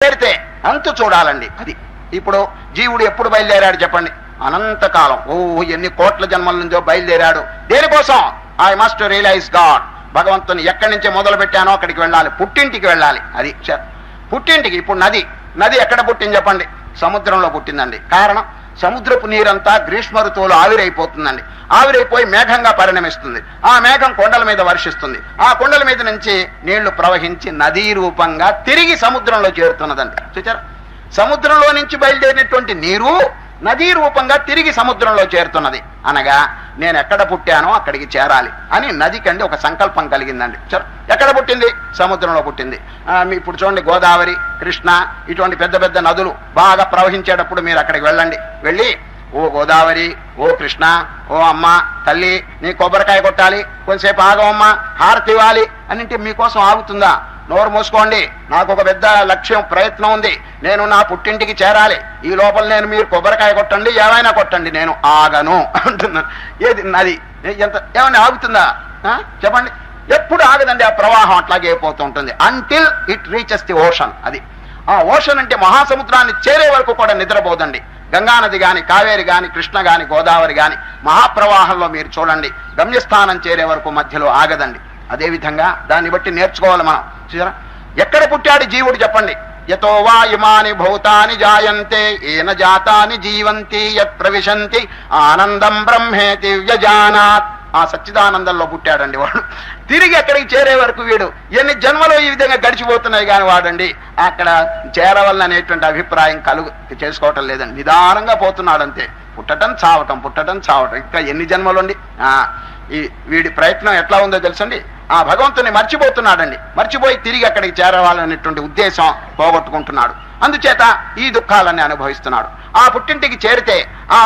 చేరితే అంతు చూడాలండి. అది ఇప్పుడు జీవుడు ఎప్పుడు బయలుదేరాడు చెప్పండి? అనంతకాలం, ఎన్ని కోట్ల జన్మల నుంచో బయలుదేరాడు. దేనికోసం? I must realise God. భగవంతుని ఎక్కడి నుంచి మొదలు పెట్టానో అక్కడికి వెళ్ళాలి, పుట్టింటికి వెళ్ళాలి. అది పుట్టింటికి. ఇప్పుడు నది ఎక్కడ పుట్టింది చెప్పండి? సముద్రంలో పుట్టిందండి. కారణం, సముద్రపు నీరంతా గ్రీష్మ ఋతువులో ఆవిరైపోతుందండి. ఆవిరైపోయి మేఘంగా పరిణమిస్తుంది. ఆ మేఘం కొండల మీద వర్షిస్తుంది. ఆ కొండల మీద నుంచి నీళ్లు ప్రవహించి నదీ రూపంగా తిరిగి సముద్రంలో చేరుతున్నదండి. చూచారా? సముద్రంలో నుంచి బయలుదేరినటువంటి నీరు నదీ రూపంగా తిరిగి సముద్రంలో చేరుతున్నది. అనగా నేను ఎక్కడ పుట్టానో అక్కడికి చేరాలి అని నదికండి ఒక సంకల్పం కలిగిందండి. ఎక్కడ పుట్టింది? సముద్రంలో పుట్టింది. ఇప్పుడు చూడండి, గోదావరి, కృష్ణ ఇటువంటి పెద్ద పెద్ద నదులు బాగా ప్రవహించేటప్పుడు మీరు అక్కడికి వెళ్ళండి. వెళ్ళి, ఓ గోదావరి, ఓ కృష్ణ, ఓ అమ్మ తల్లి, నీ కొబ్బరికాయ కొట్టాలి, కొంతసేపు ఆగవమ్మ, హారతి ఇవ్వాలి అని అంటే మీకోసం ఆగుతుందా? నోరు మూసుకోండి, నాకు ఒక పెద్ద లక్ష్యం, ప్రయత్నం ఉంది, నేను నా పుట్టింటికి చేరాలి, ఈ లోపల నేను మీరు కొబ్బరికాయ కొట్టండి, ఏమైనా కొట్టండి, నేను ఆగను అంటున్నాను. ఏది నది ఏమన్నా ఆగుతుందా చెప్పండి? ఎప్పుడు ఆగదండి. ఆ ప్రవాహం అట్లాగే అయిపోతూ ఉంటుంది until it reaches the ocean. అది ఆ ఓషన్ అంటే మహాసముద్రాన్ని చేరే వరకు కూడా నిద్రపోదండి. గంగానది గాని, కావేరి గాని, కృష్ణ గాని, గోదావరి గాని మహాప్రవాహంలో మీరు చూడండి, గమ్యస్థానం చేరే వరకు మధ్యలో ఆగదండి. అదేవిధంగా దాన్ని బట్టి నేర్చుకోవాలి మనం. చూసారా? ఎక్కడ పుట్టాడు జీవుడు చెప్పండి? యతో వా ఇమాని భూతాని జాయంతే ఏన జాతాని జీవంతి యత్ ప్రవిశంతి ఆనందం బ్రహ్మేతి వ్యజానాత్. ఆ సచ్చిదానందంలో పుట్టాడండి వాడు. తిరిగి అక్కడికి చేరే వరకు వీడు ఎన్ని జన్మలో ఈ విధంగా గడిచిపోతున్నాయి కానీ వాడండి అక్కడ చేరవలననేటువంటి అభిప్రాయం చేసుకోవటం లేదండి. నిదానంగా పోతున్నాడంతే. పుట్టడం చావటం, పుట్టడం చావటం, ఇంకా ఎన్ని జన్మలుండి. ఈ వీడి ప్రయత్నం ఎట్లా ఉందో తెలుసండి. ఆ భగవంతుని మర్చిపోతున్నాడండి. మర్చిపోయి తిరిగి అక్కడికి చేరవాలనేటువంటి ఉద్దేశం పోగొట్టుకుంటున్నాడు. అందుచేత ఈ దుఃఖాలన్నీ అనుభవిస్తున్నాడు. ఆ పుట్టింటికి చేరితే ఆ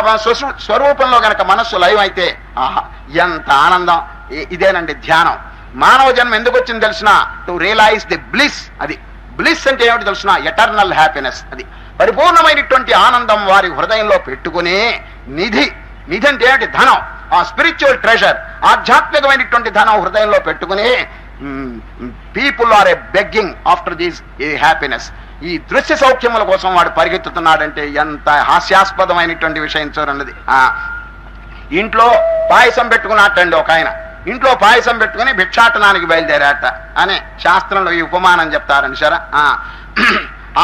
స్వరూపంలో గనక మనస్సు లయం అయితే ఆహా ఎంత ఆనందం! ఇదేనండి ధ్యానం. మానవ జన్మ ఎందుకు వచ్చింది తెలిసిన? To realise the bliss. అది బ్లిస్ అంటే ఏమిటి తెలిసిన? Eternal happiness. అది పరిపూర్ణమైనటువంటి ఆనందం వారి హృదయంలో పెట్టుకునే నిధి. నిధి అంటే ఏమిటి? ధనం. ఆ స్పిరిచువల్ ట్రెజర్, ఆధ్యాత్మికమైనటువంటి ధనం హృదయంలో పెట్టుకుని people are a begging after these happiness. ఈ దృశ్య సౌఖ్యముల కోసం వాడు పరిగెత్తుతున్నాడంటే ఎంత హాస్యాస్పదమైనటువంటి విషయం చూడండి. ఇంట్లో పాయసం పెట్టుకున్నట్టండి ఒక ఆయన. ఇంట్లో పాయసం పెట్టుకుని భిక్షాటనానికి బయలుదేరాట అనే శాస్త్రంలో ఈ ఉపమానం చెప్తారని సరే.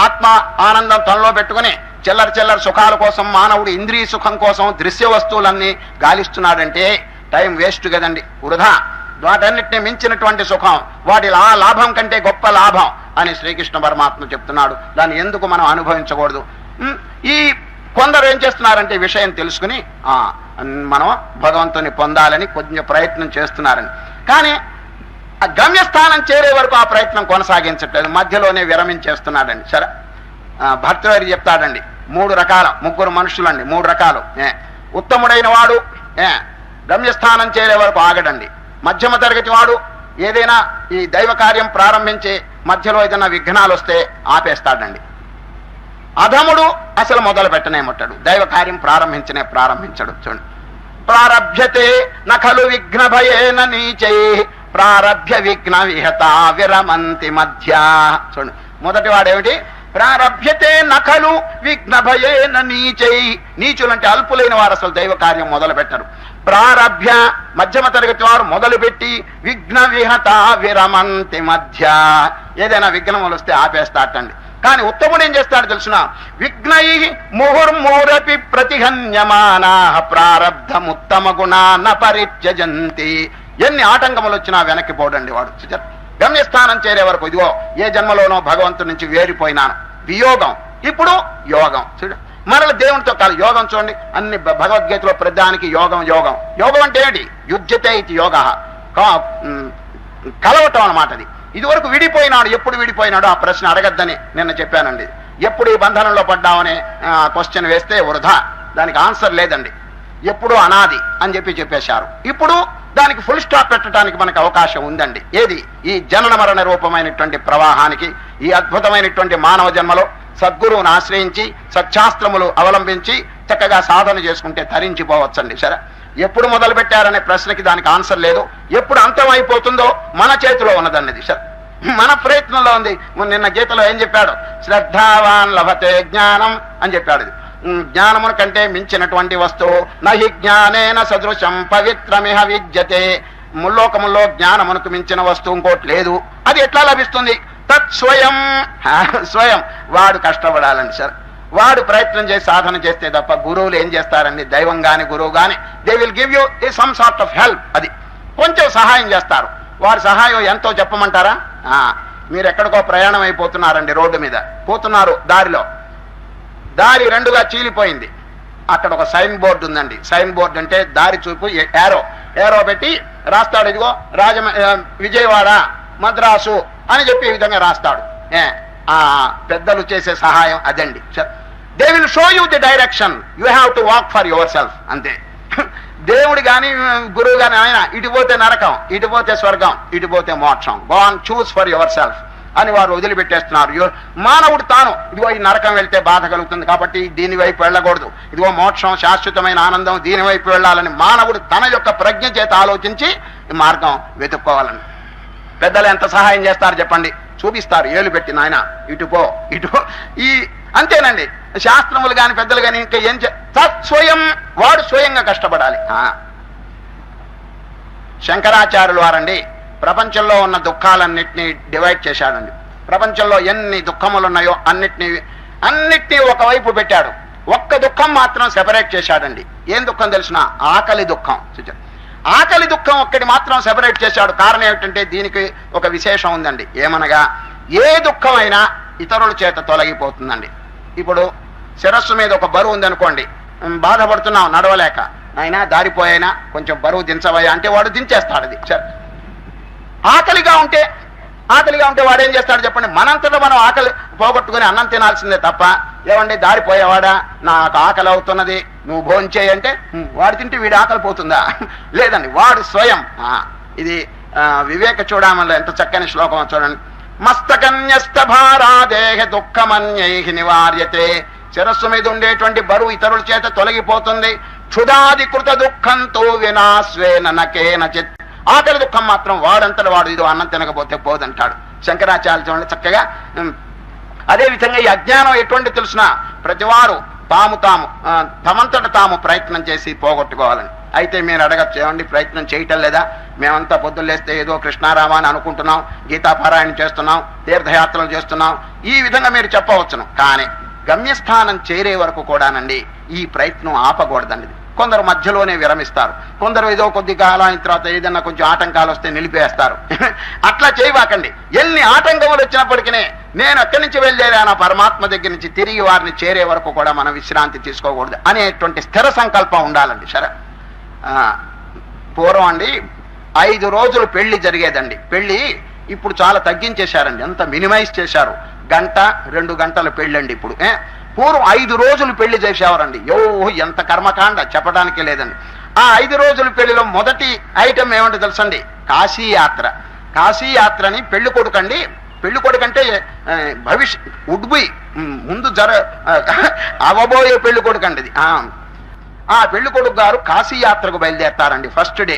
ఆత్మ ఆనందం తనలో పెట్టుకుని చిల్లర సుఖాల కోసం మానవుడు ఇంద్రియ సుఖం కోసం దృశ్య వస్తువులన్నీ గాలిస్తున్నాడంటే టైం వేస్ట్ కదండి, వృధా. వాటన్నిటిని మించినటువంటి సుఖం, వాటి లాభం కంటే గొప్ప లాభం అని శ్రీకృష్ణ పరమాత్మ చెప్తున్నాడు. దాన్ని ఎందుకు మనం అనుభవించకూడదు? ఈ కొందరు ఏం చేస్తున్నారంటే విషయం తెలుసుకుని మనం భగవంతుని పొందాలని కొంచెం ప్రయత్నం చేస్తున్నారని, కానీ ఆ గమ్యస్థానం చేరే వరకు ఆ ప్రయత్నం కొనసాగించట్లేదు, మధ్యలోనే విరమించేస్తున్నాడండి. సరే, భర్తవారి చెప్తాడండి, ముగ్గురు మనుషులండి, 3 రకాలు. ఉత్తముడైన వాడు గమ్యస్థానం చేరే వరకు ఆగడండి. మధ్యమ తరగతి వాడు ఏదైనా ఈ దైవ కార్యం ప్రారంభించే మధ్యలో ఏదైనా విఘ్నాలు వస్తే ఆపేస్తాడండి. అధముడు అసలు మొదలు పెట్టనేముంటాడు, దైవ కార్యం ప్రారంభించడు. చూడండి, ప్రారభ్యతే నఖలు విఘ్న భయేన నీచై ప్రారభ్య విఘ్న విహత విరమంతి మధ్య. చూడండి, మొదటి వాడేమిటి? ప్రారభ్యతే నఖలు విఘ్న భయేన నీచై. నీచులంటే అల్పులైన వారు అసలు దైవ కార్యం మొదలు పెట్టరు. ప్రారభ్య మధ్యమ తరగతి వారు మొదలుపెట్టి విఘ్న విహత విరమంతి మధ్య, ఏదైనా విఘ్నములు వస్తే ఆపేస్తాటండి. కానీ ఉత్తముడు ఏం చేస్తాడు తెలుసిన? విఘ్నై ముహుర్మురపి ప్రతిహన్యమానా ప్రారబ్ధముత్తమ గుణాన పరిత్యజంతి. ఎన్ని ఆటంకములు వచ్చినా వెనక్కి పోడండి వాడు. గమ్యస్థానం చేరే వరకు ఇదిగో ఏ జన్మలోనో భగవంతుడి నుంచి వేరిపోయినాను, వియోగం, ఇప్పుడు యోగం. చూడ మరల దేవునితో కాదు యోగం. చూడండి, అన్ని భగవద్గీతలో ప్రధానికి యోగం. యోగం అంటే ఏంటి? యుజ్యతే ఇది యోగ, కలవటం అన్నమాట. అది ఇదివరకు విడిపోయినాడు. ఎప్పుడు విడిపోయినాడు ఆ ప్రశ్న అడగద్దని నిన్న చెప్పానండి. ఎప్పుడు ఈ బంధనంలో పడ్డామనే క్వశ్చన్ వేస్తే వృధా, దానికి ఆన్సర్ లేదండి. ఎప్పుడు అనాది అని చెప్పేశారు. ఇప్పుడు దానికి ఫుల్ స్టాప్ పెట్టడానికి మనకు అవకాశం ఉందండి. ఏది? ఈ జనన మరణ రూపమైనటువంటి ప్రవాహానికి, ఈ అద్భుతమైనటువంటి మానవ జన్మలో సద్గురువును ఆశ్రయించి సత్శాస్త్రములు అవలంబించి చక్కగా సాధన చేసుకుంటే తరించిపోవచ్చండి. సరే, ఎప్పుడు మొదలు పెట్టారనే ప్రశ్నకి దానికి ఆన్సర్ లేదు. ఎప్పుడు అంతం అయిపోతుందో మన చేతిలో ఉన్నదన్నది. సరే, మన ప్రయత్నంలో ఉంది. నిన్న గీతలో ఏం చెప్పాడు? శ్రద్ధావాన్ లభతే జ్ఞానం అని చెప్పాడు. జ్ఞానమున కంటే మించినటువంటి వస్తువు నహి జ్ఞానేన సదృశం పవిత్రమిహ విద్యతే. ముల్లోకముల్లో జ్ఞానమునకు మించిన వస్తువు ఇంకోటి లేదు. అది ఎట్లా లభిస్తుంది? తత్ స్వయం, స్వయం వాడు కష్టపడాలండి సార్. వాడు ప్రయత్నం చేసి సాధన చేస్తే తప్ప గురువులు ఏం చేస్తారండి? దైవం గాని గురువు గాని they will give you some sort of help. అది కొంచెం సహాయం చేస్తారు. వారి సహాయం ఎంతో చెప్పమంటారా? మీరు ఎక్కడికో ప్రయాణం అయిపోతున్నారండి, రోడ్డు మీద పోతున్నారు, దారి రెండుగా చీలిపోయింది. అక్కడ ఒక సైన్ బోర్డు ఉందండి. సైన్ బోర్డు అంటే దారి చూపు, ఏరో పెట్టి రాస్తాడు, ఇదిగో విజయవాడ, మద్రాసు అని చెప్పి ఈ విధంగా రాస్తాడు. పెద్దలు చేసే సహాయం అదండి. They will show you the direction, you have to walk for your self, అంతే. దేవుడు కానీ గురువు కానీ ఆయన ఇటు పోతే నరకం, ఇటు పోతే స్వర్గం, ఇటు పోతే మోక్షం, go on choose for your self అని వారు వదిలిపెట్టేస్తున్నారు. మానవుడు తాను ఇదిగో ఈ నరకం వెళ్తే బాధ కలుగుతుంది కాబట్టి దీని వైపు వెళ్ళకూడదు, ఇదిగో మోక్షం శాశ్వతమైన ఆనందం దీని వైపు వెళ్ళాలని మానవుడు తన యొక్క ప్రజ్ఞ చేత ఆలోచించి మార్గం వెతుక్కోవాలని. పెద్దలు ఎంత సహాయం చేస్తారు చెప్పండి? చూపిస్తారు, ఏలు పెట్టి, నాయన ఇటు పో, ఈ అంతేనండి. శాస్త్రములు కాని పెద్దలు కానీ ఇంకా ఏం తత్స్వయం, వాడు స్వయంగా కష్టపడాలి. శంకరాచార్యులు వారండి ప్రపంచంలో ఉన్న దుఃఖాలన్నింటినీ డివైడ్ చేశాడండి. ప్రపంచంలో ఎన్ని దుఃఖములు ఉన్నాయో అన్నిటినీ ఒకవైపు పెట్టాడు. ఒక్క దుఃఖం మాత్రం సెపరేట్ చేశాడండి. ఏం దుఃఖం తెలిసిన? ఆకలి దుఃఖం. ఆకలి దుఃఖం ఒక్కటి మాత్రం సెపరేట్ చేశాడు. కారణం ఏమిటంటే దీనికి ఒక విశేషం ఉందండి. ఏమనగా ఏ దుఃఖమైనా ఇతరుల చేత తొలగిపోతుందండి. ఇప్పుడు శిరస్సు మీద ఒక బరువు ఉందనుకోండి, బాధపడుతున్నాం నడవలేక, అయినా దారిపోయినా కొంచెం బరువు దించవయ్యా అంటే వాడు దించేస్తాడు. అది ఆకలిగా ఉంటే వాడు ఏం చేస్తాడు చెప్పండి? మనంతటా మనం ఆకలి పోగొట్టుకుని అన్నం తినాల్సిందే తప్ప, ఏమండి దారిపోయేవాడా నాకు ఆకలి అవుతున్నది నువ్వు భోంచేయి అంటే వాడు తింటే వీడి ఆకలి పోతుందా? లేదండి, వాడు స్వయం. ఇది వివేక చూడమని ఎంత చక్కని శ్లోకం చూడండి. మస్తకన్యస్త భారాదేహ దుఃఖమన్యై నివార్యతే. శిరస్సు మీద ఉండేటువంటి బరువు ఇతరుల చేత తొలగిపోతుంది. క్షుదాధికృత దుఃఖంతో వినాశ్వేన నకేనచిత్. ఆకలి దుఃఖం మాత్రం వాడంతటా వాడు ఇదో అన్నం తినకపోతే పోదంటాడు శంకరాచార్య చూడండి చక్కగా. అదేవిధంగా ఈ అజ్ఞానం ఎటువంటి తెలిసినా ప్రతివారు తమంతట తాము ప్రయత్నం చేసి పోగొట్టుకోవాలని. అయితే మీరు అడగచ్చు, ఏమండి ప్రయత్నం చేయటం లేదా? మేమంతా పొద్దులేస్తే ఏదో కృష్ణారామ అని అనుకుంటున్నాం, గీతాపారాయణ చేస్తున్నాం, తీర్థయాత్రలు చేస్తున్నాం, ఈ విధంగా మీరు చెప్పవచ్చును. కానీ గమ్యస్థానం చేరే వరకు కూడానండి ఈ ప్రయత్నం ఆపకూడదండి. కొందరు మధ్యలోనే విరమిస్తారు, కొందరు ఏదో కొద్ది కాలం అయిన తర్వాత ఏదన్నా కొంచెం ఆటంకాలు వస్తే నిలిపేస్తారు. అట్లా చేయవాకండి. ఎన్ని ఆటంకములు వచ్చినప్పటికీ నేను ఎక్కడి నుంచి వెళ్ళేదానా పరమాత్మ దగ్గర నుంచి తిరిగి వారిని చేరే వరకు కూడా మనం విశ్రాంతి తీసుకోకూడదు అనేటువంటి స్థిర సంకల్పం ఉండాలండి. సరే, పూర్వం అండి 5 రోజులు పెళ్లి జరిగేదండి. పెళ్లి ఇప్పుడు చాలా తగ్గించేశారండి, అంత మినిమైజ్ చేశారు. 1-2 గంటల పెళ్ళండి ఇప్పుడు. పూర్వం 5 రోజులు పెళ్లి చేసేవారండి. ఎంత కర్మకాండ చెప్పడానికే లేదండి. ఆ 5 రోజుల పెళ్లిలో మొదటి ఐటమ్ ఏమంటే తెలుసండి? కాశీయాత్ర. కాశీయాత్రని పెళ్లి కొడుకండి, పెళ్లి కొడుకంటే ఉడ్బుయ్ ముందు అవబోయే పెళ్లి కొడుకండి ఇది. ఆ పెళ్లి కొడుకు గారు కాశీయాత్రకు బయలుదేరతారండి ఫస్ట్ డే.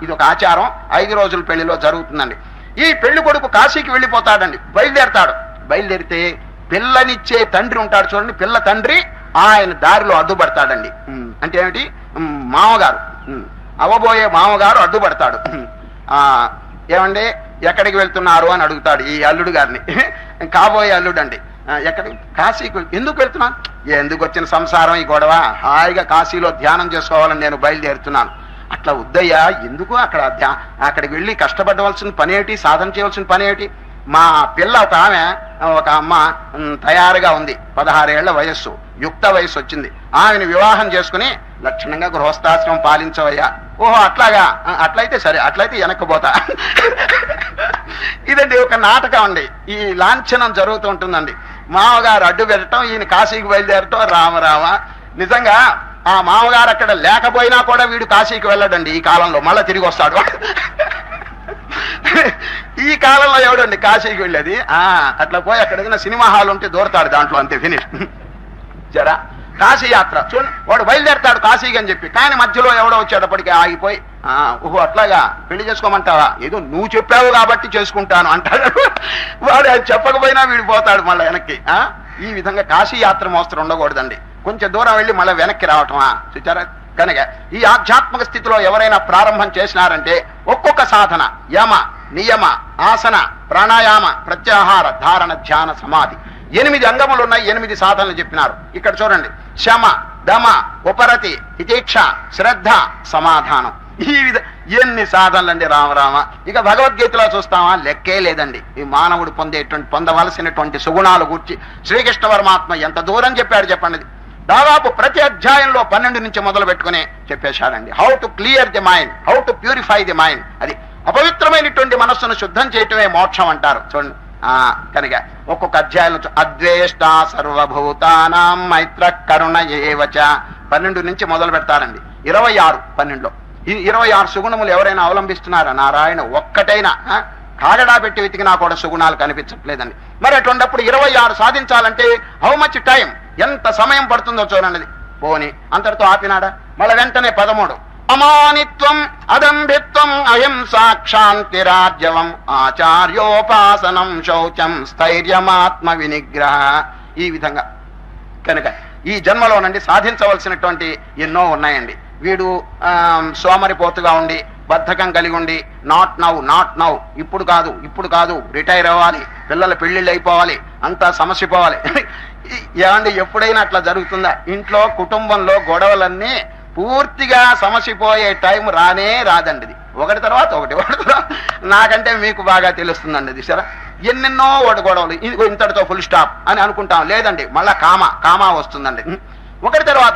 ఇది ఒక ఆచారం 5 రోజుల పెళ్లిలో జరుగుతుందండి. ఈ పెళ్లి కొడుకు కాశీకి వెళ్ళిపోతాడండి, బయలుదేరితే పిల్లనిచ్చే తండ్రి ఉంటాడు చూడండి, పిల్ల తండ్రి ఆయన దారిలో అడ్డుపడతాడండి. అంటే ఏమిటి? మామగారు, అవబోయే మామగారు అడ్డుపడతాడు. ఏమండి ఎక్కడికి వెళ్తున్నారు అని అడుగుతాడు ఈ అల్లుడు గారిని, కాబోయే అల్లుడు అండి. ఎక్కడికి? కాశీకి. ఎందుకు వెళ్తున్నాను? ఎందుకు వచ్చిన సంసారం ఈ గొడవ, హాయిగా కాశీలో ధ్యానం చేసుకోవాలని నేను బయలుదేరుతున్నాను. అట్లా వద్దయ్యా, ఎందుకు అక్కడికి వెళ్ళి కష్టపడవలసిన పని ఏమిటి, సాధన చేయవలసిన పని ఏమిటి? మా పిల్ల ఒక అమ్మ తయారుగా ఉంది, 16 ఏళ్ల వయస్సు, యుక్త వయస్సు వచ్చింది. ఆమెను వివాహం చేసుకుని లక్షణంగా గృహస్థాశ్రమం పాలించవయ్యా. ఓహో అట్లాగా, అట్లయితే సరే, అట్లయితే వెనక్కిపోతా. ఇదండి ఒక నాటకం అండి. ఈ లాంఛనం జరుగుతూ ఉంటుందండి. మామగారు అడ్డు పెట్టడం, ఈయన కాశీకి బయలుదేరటం. రామరామ, నిజంగా ఆ మామగారు అక్కడ లేకపోయినా కూడా వీడు కాశీకి వెళ్ళడండి ఈ కాలంలో, మళ్ళీ తిరిగి వస్తాడు. ఈ కాలంలో ఎవడండి కాశీకి వెళ్ళేది? అట్లా పోయి అక్కడ సినిమా హాల్ ఉంటే దూరతాడు దాంట్లో, అంతే, ఫినిష్. జరా కాశీ యాత్ర చూడండి, వాడు బయలుదేరతాడు కాశీకి అని చెప్పి, కానీ మధ్యలో ఎవడో వచ్చేటప్పటికి ఆగిపోయి ఓహో అట్లాగా పెళ్లి చేసుకోమంటావా, ఏదో నువ్వు చెప్పావు కాబట్టి చేసుకుంటాను అంటాడు. వాడు అది చెప్పకపోయినా వీడిపోతాడు మళ్ళీ వెనక్కి. ఈ విధంగా కాశీ యాత్ర మోస్తరు ఉండకూడదండి. కొంచెం దూరం వెళ్ళి మళ్ళీ వెనక్కి రావటమా చూచారా. కనుక ఈ ఆధ్యాత్మిక స్థితిలో ఎవరైనా ప్రారంభం చేసినారంటే ఒక్కొక్క సాధన, యమ నియమ ఆసన ప్రాణాయామ ప్రత్యాహార ధారణ ధ్యాన సమాధి 8 అంగములు ఉన్నాయి. 8 సాధనలు చెప్పినారు. ఇక్కడ చూడండి, శమ దమ ఉపరతి తితీక్ష శ్రద్ధ సమాధానం. ఈ ఎన్ని సాధనలండి రామరామ. ఇక భగవద్గీతలో చూస్తామా, లెక్కే లేదండి. ఈ మానవుడు పొందవలసినటువంటి సుగుణాలు గురించి శ్రీకృష్ణ పరమాత్మ ఎంత దూరం చెప్పాడు చెప్పండి. దాదాపు ప్రతి అధ్యాయంలో 12 నుంచి మొదలు పెట్టుకుని చెప్పేశాడండి. How to clear the mind, how to purify the mind. అది అపవిత్రమైనటువంటి మనస్సును శుద్ధం చేయటమే మోక్షం అంటారు చూడండి. కనుక ఒక్కొక్క అధ్యాయంలో అద్వేష్ట సర్వభూతానాం మైత్ర కరుణ ఏవచ 12 నుంచి మొదలు పెడతారండి. 26 12లో ఈ 26 సుగుణములు ఎవరైనా అవలంబిస్తున్నారా? నారాయణ ఒక్కటైనా కాగడా పెట్టి వెతికినా కూడా సుగుణాలు కనిపించట్లేదండి. మరి అటువంటిప్పుడు 26 సాధించాలంటే హౌ మచ్ టైం, ఎంత సమయం పడుతుందో చూడండి. పోని అంతటితో ఆపినాడా? మళ్ళీ వెంటనే 13 అమానిత్వం అదంభిత్వం అహింసాక్షాంతిరాజ్యవం ఆచార్యోపాసనం శౌచం స్థైర్యమాత్మ వినిగ్రహ. ఈ విధంగా కనుక ఈ జన్మలోనండి సాధించవలసినటువంటి ఎన్నో ఉన్నాయండి. వీడు సోమరిపోతుగా ఉండి బద్ధకం కలిగి ఉండి నాట్ నౌ ఇప్పుడు కాదు రిటైర్ అవ్వాలి, పిల్లల పెళ్లిళ్ళు అయిపోవాలి, అంతా సమస్య పోవాలి. ఏమండి ఎప్పుడైనా అట్లా జరుగుతుందా? ఇంట్లో కుటుంబంలో గొడవలన్నీ పూర్తిగా సమసిపోయే టైం రాదండి. ఇది ఒకటి తర్వాత ఒకటి నాకంటే మీకు బాగా తెలుస్తుందండి. ఇది సరే, ఎన్నెన్నో గొడవలు, ఇంతటితో ఫుల్ స్టాప్ అని అనుకుంటాం. లేదండి, మళ్ళా కామా వస్తుందండి. ఒకటి తర్వాత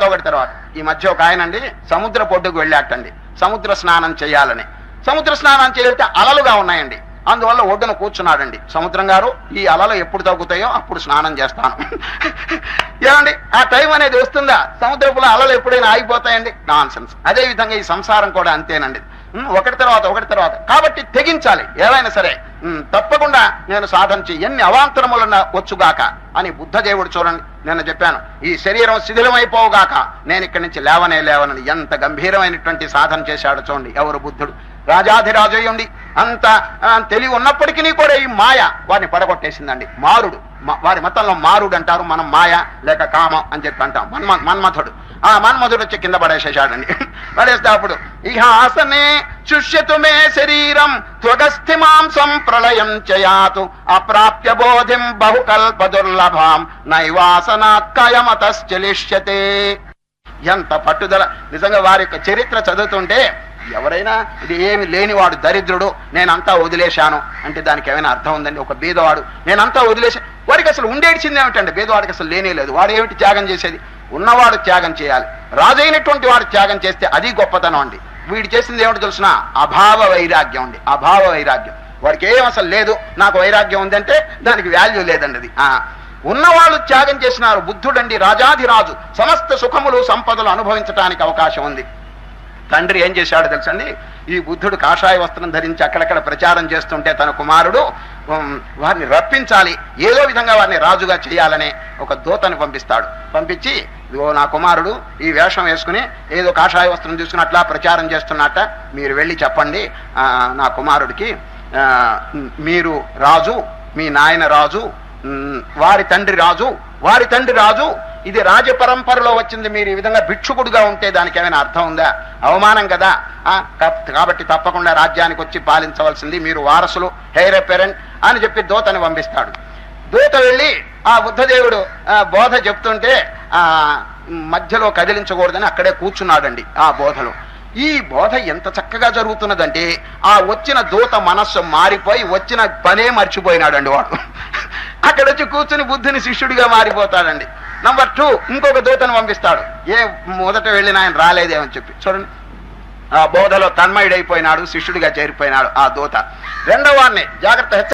ఈ మధ్య ఒక ఆయనండి సముద్ర పొడ్డుకు వెళ్ళాటండి సముద్ర స్నానం చేయాలని. సముద్ర స్నానం చేయాలంటే అలలుగా ఉన్నాయండి. అందువల్ల ఒడ్డున కూర్చున్నాడండి. సముద్రం గారు, ఈ అలలు ఎప్పుడు తగ్గుతాయో అప్పుడు స్నానం చేస్తాను. ఏమండి ఆ టైం అనేది వస్తుందా? సముద్రపులో అలలు ఎప్పుడైనా ఆగిపోతాయండి? Non sense. అదే విధంగా ఈ సంసారం కూడా అంతేనండి. ఒకటి తర్వాత కాబట్టి తెగించాలి ఏవైనా సరే. తప్పకుండా నేను సాధన చేయి, ఎన్ని అవాంతరములన్న వచ్చుగాక అని బుద్ధదేవుడు చూడండి, నేను చెప్పాను ఈ శరీరం శిథిలమైపోవుగాక నేను ఇక్కడి నుంచి లేవనని ఎంత గంభీరమైనటువంటి సాధన చేశాడు చూడండి. ఎవరు? బుద్ధుడు. రాజాధిరాజయుండి అంత తెలివి ఉన్నప్పటికీ కూడా ఈ మాయ వారిని పడగొట్టేసిందండి. మారుడు, వారి మతంలో మారుడు అంటారు, మనం మాయ లేక కామం అని చెప్పి అంటాం. మన్మథుడు. ఆ మన్మథుడు వచ్చి కింద పడేసేసాడండి. పడేస్తే అప్పుడు ఇహ ఆసనే శుష్యతు మే శరీరం త్వగస్థి మాంసం ప్రళయం చయాతు అప్రాప్య బోధిం బహుకల్ప దుర్లభాం నైవాసనాత్కయమతశ్చలిష్యతే. ఎంత పట్టుదల నిజంగా! వారి యొక్క చరిత్ర చదువుతుంటే ఎవరైనా ఇది ఏమి లేనివాడు దరిద్రుడు నేనంతా వదిలేశాను అంటే దానికి ఏమైనా అర్థం ఉందండి? ఒక బీదవాడు నేనంతా వదిలేసా, వాడికి అసలు ఉండేసింది ఏమిటండి? బీదవాడికి అసలు లేనే లేదు. వాడు ఏమిటి త్యాగం చేసేది? ఉన్నవాడు త్యాగం చేయాలి. రాజైనటువంటి వాడు త్యాగం చేస్తే అది గొప్పతనం అండి. వీడు చేసింది ఏమిటి తెలుసిన? అభావ వైరాగ్యం అండి. అభావ వైరాగ్యం. వాడికి ఏం అసలు లేదు, నాకు వైరాగ్యం ఉందంటే దానికి వాల్యూ లేదండి. అది ఉన్నవాళ్ళు త్యాగం చేసినారు. బుద్ధుడండి రాజాధిరాజు, సమస్త సుఖములు సంపదలు అనుభవించడానికి అవకాశం ఉంది. తండ్రి ఏం చేశాడో తెలుసండి, ఈ బుద్ధుడు కాషాయ వస్త్రం ధరించి అక్కడక్కడ ప్రచారం చేస్తుంటే తన కుమారుడు వారిని రప్పించాలి, ఏదో విధంగా వారిని రాజుగా చేయాలని ఒక దూతని పంపిస్తాడు. పంపించి నా కుమారుడు ఈ వేషం వేసుకుని ఏదో కాషాయ వస్త్రం తీసుకుని అట్లా ప్రచారం చేస్తున్నట్ట, మీరు వెళ్ళి చెప్పండి నా కుమారుడికి, మీరు రాజు, మీ నాయన రాజు, వారి తండ్రి రాజు, ఇది రాజపరంపరలో వచ్చింది, మీరు ఈ విధంగా భిక్షుకుడుగా ఉంటే దానికి ఏమైనా అర్థం ఉందా? అవమానం కదా. కాబట్టి తప్పకుండా రాజ్యానికి వచ్చి పాలించవలసింది, మీరు వారసులు, హెయిర్ అపెరెంట్ అని చెప్పి దూతని పంపిస్తాడు. దూత వెళ్ళి ఆ బుద్ధదేవుడు బోధ చెప్తుంటే మధ్యలో కదిలించకూడదని అక్కడే కూర్చున్నాడండి. ఆ బోధలో ఈ బోధ ఎంత చక్కగా జరుగుతున్నదంటే ఆ వచ్చిన దూత మనస్సు మారిపోయి వచ్చిన పనే మర్చిపోయినాడండి వాడు. అక్కడ వచ్చి కూర్చుని బుద్ధుని శిష్యుడిగా మారిపోతాడండి. నంబర్ 2 ఇంకొక దూతను పంపిస్తాడు. మొదట వెళ్ళిన ఆయన రాలేదేమని చెప్పి చూడండి, ఆ బోధలో తన్మయుడైపోయినాడు, శిష్యుడిగా చేరిపోయినాడు ఆ దూత. రెండవ వాడిని జాగ్రత్త